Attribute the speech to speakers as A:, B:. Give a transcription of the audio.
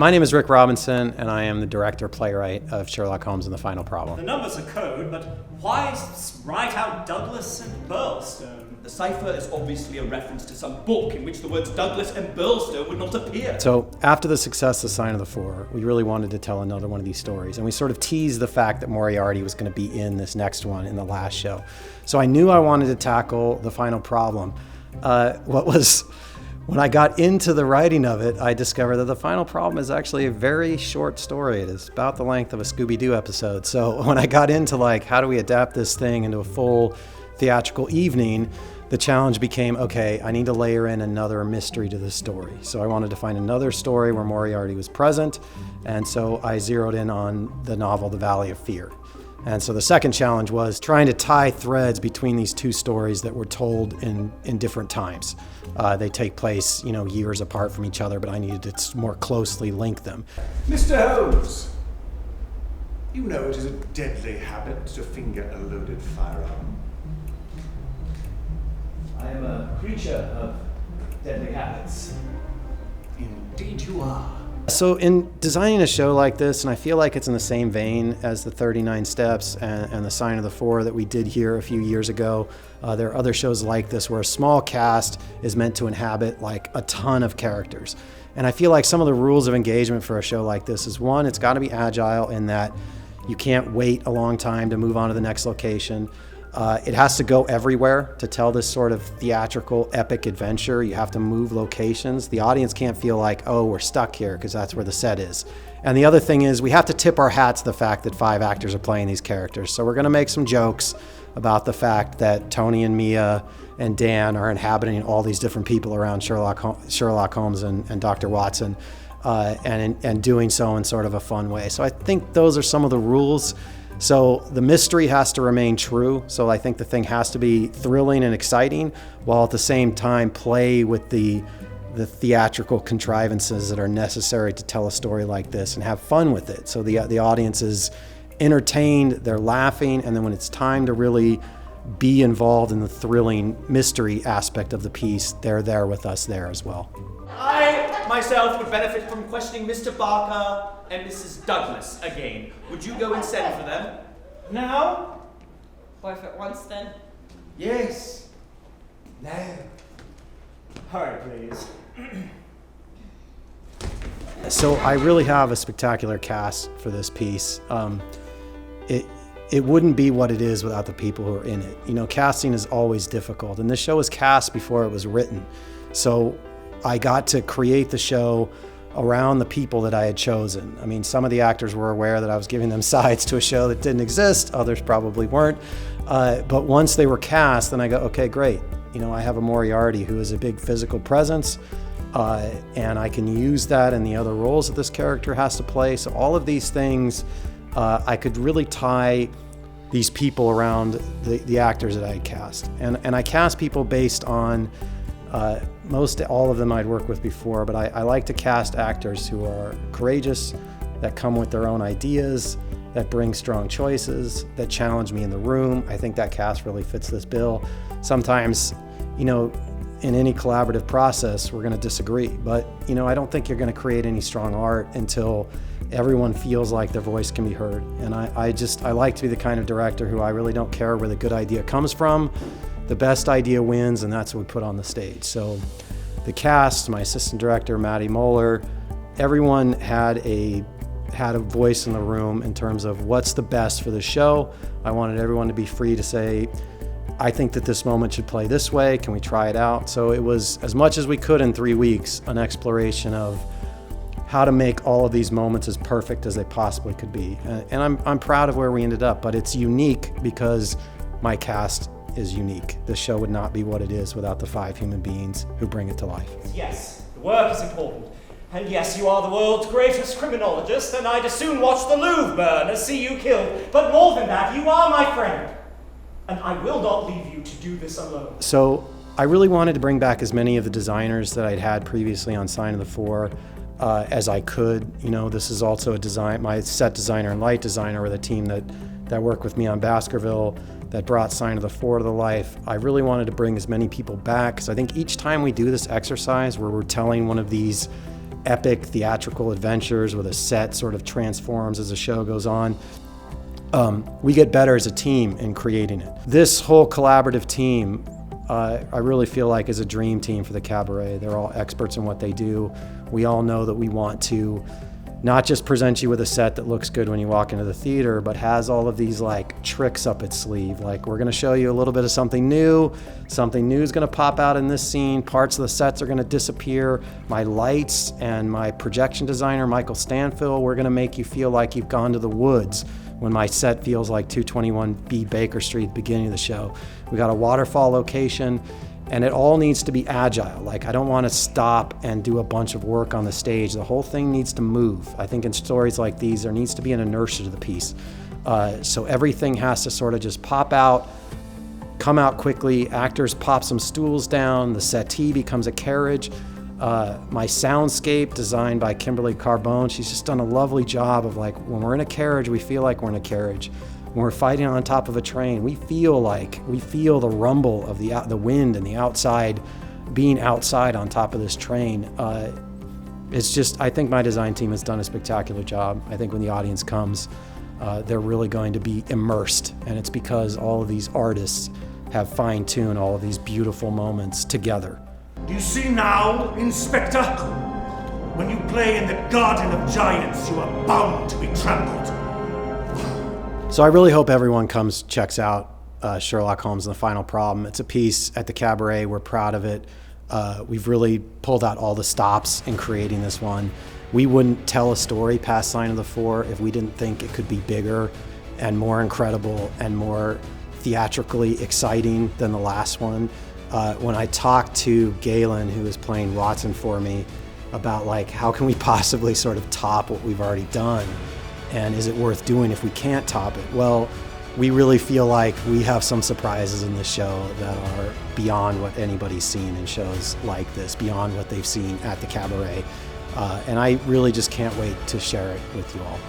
A: My name is Rick Robinson, and I am the director playwright of Sherlock Holmes and the Final Problem.
B: The numbers are code, but why write out Douglas and Burlstone?
C: The cipher is obviously a reference to some book in which the words Douglas and Burlstone would not appear.
A: So after the success of Sign of the Four, we really wanted to tell another one of these stories, and we sort of teased the fact that Moriarty was going to be in this next one in the last show. So I knew I wanted to tackle the Final Problem. When I got into the writing of it, I discovered that the Final Problem is actually a very short story. It is about the length of a Scooby-Doo episode. So when I got into how do we adapt this thing into a full theatrical evening, the challenge became, okay, I need to layer in another mystery to this story. So I wanted to find another story where Moriarty was present, and so I zeroed in on the novel The Valley of Fear. And so the second challenge was trying to tie threads between these two stories that were told in different times. They take place, years apart from each other, but I needed to more closely link them.
D: Mr. Holmes, you know it is a deadly habit to finger a loaded firearm.
C: I am a creature of deadly habits.
D: Indeed you are.
A: So in designing a show like this, and I feel like it's in the same vein as the 39 Steps and the Sign of the Four that we did here a few years ago, there are other shows like this where a small cast is meant to inhabit a ton of characters. And I feel like some of the rules of engagement for a show like this is, one, it's got to be agile in that you can't wait a long time to move on to the next location. It has to go everywhere to tell this sort of theatrical epic adventure. You have to move locations. The audience can't feel like, oh, we're stuck here, because that's where the set is. And the other thing is we have to tip our hats to the fact that 5 actors are playing these characters. So we're going to make some jokes about the fact that Tony and Mia and Dan are inhabiting all these different people around Sherlock Holmes and Dr. Watson, and doing so in sort of a fun way. So I think those are some of the rules. So the mystery has to remain true. So I think the thing has to be thrilling and exciting, while at the same time play with the theatrical contrivances that are necessary to tell a story like this and have fun with it. So the audience is entertained, they're laughing, and then when it's time to really be involved in the thrilling mystery aspect of the piece, they're there with us there as well.
C: I, myself, would benefit from questioning Mr. Barker and Mrs. Douglas again. Would you go and send for them?
B: Now?
E: Both at once, then?
D: Yes. No.
B: Hurry, please.
A: So I really have a spectacular cast for this piece. It wouldn't be what it is without the people who are in it. Casting is always difficult, and this show was cast before it was written. So I got to create the show around the people that I had chosen. I mean, some of the actors were aware that I was giving them sides to a show that didn't exist. Others probably weren't. But once they were cast, then I go, okay, great. I have a Moriarty who is a big physical presence, and I can use that in the other roles that this character has to play. So all of these things, I could really tie these people around the actors that I had cast. And I cast people based on most all of them I'd worked with before, but I like to cast actors who are courageous, that come with their own ideas, that bring strong choices, that challenge me in the room. I think that cast really fits this bill. Sometimes, in any collaborative process, we're going to disagree, but I don't think you're going to create any strong art until everyone feels like their voice can be heard. And I like to be the kind of director who I really don't care where the good idea comes from. The best idea wins, and that's what we put on the stage. So the cast, my assistant director, Maddie Moeller, everyone had a voice in the room in terms of what's the best for the show. I wanted everyone to be free to say, I think that this moment should play this way. Can we try it out? So it was, as much as we could in 3 weeks, an exploration of how to make all of these moments as perfect as they possibly could be. And I'm proud of where we ended up, but it's unique because my cast is unique. The show would not be what it is without the 5 human beings who bring it to life.
B: Yes, the work is important. And yes, you are the world's greatest criminologist, and I'd as soon watch the Louvre burn as see you killed. But more than that, you are my friend. And I will not leave you to do this alone.
A: So I really wanted to bring back as many of the designers that I'd had previously on Sign of the Four as I could. This is also my set designer and light designer were the team that worked with me on Baskerville, that brought Sign of the Four to life. I really wanted to bring as many people back, because I think each time we do this exercise where we're telling one of these epic theatrical adventures where the set sort of transforms as the show goes on. We get better as a team in creating it. This whole collaborative team, I really feel like is a dream team for the cabaret. They're all experts in what they do. We all know that we want to not just present you with a set that looks good when you walk into the theater, but has all of these like tricks up its sleeve. Like, we're gonna show you a little bit of something new is gonna pop out in this scene, parts of the sets are gonna disappear. My lights and my projection designer, Michael Stanfill, we're gonna make you feel like you've gone to the woods when my set feels like 221B Baker Street at the beginning of the show. We got a waterfall location, and it all needs to be agile. Like, I don't want to stop and do a bunch of work on the stage. The whole thing needs to move. I think in stories like these, there needs to be an inertia to the piece. So everything has to sort of just pop out, come out quickly. Actors pop some stools down. The settee becomes a carriage. My soundscape, designed by Kimberly Carbone, she's just done a lovely job of, like, when we're in a carriage, we feel like we're in a carriage. When we're fighting on top of a train, we feel the rumble of the wind and the outside, being outside on top of this train. It's just, I think my design team has done a spectacular job. I think when the audience comes, they're really going to be immersed, and it's because all of these artists have fine-tuned all of these beautiful moments together.
F: Do you see now, Inspector? When you play in the Garden of Giants, you are bound to be trampled.
A: So I really hope everyone checks out Sherlock Holmes and the Final Problem. It's a piece at the cabaret. We're proud of it. We've really pulled out all the stops in creating this one. We wouldn't tell a story past Sign of the Four if we didn't think it could be bigger and more incredible and more theatrically exciting than the last one. When I talked to Galen, who was playing Watson for me, about like, how can we possibly sort of top what we've already done? And is it worth doing if we can't top it? Well, we really feel like we have some surprises in this show that are beyond what anybody's seen in shows like this, beyond what they've seen at the cabaret. And I really just can't wait to share it with you all.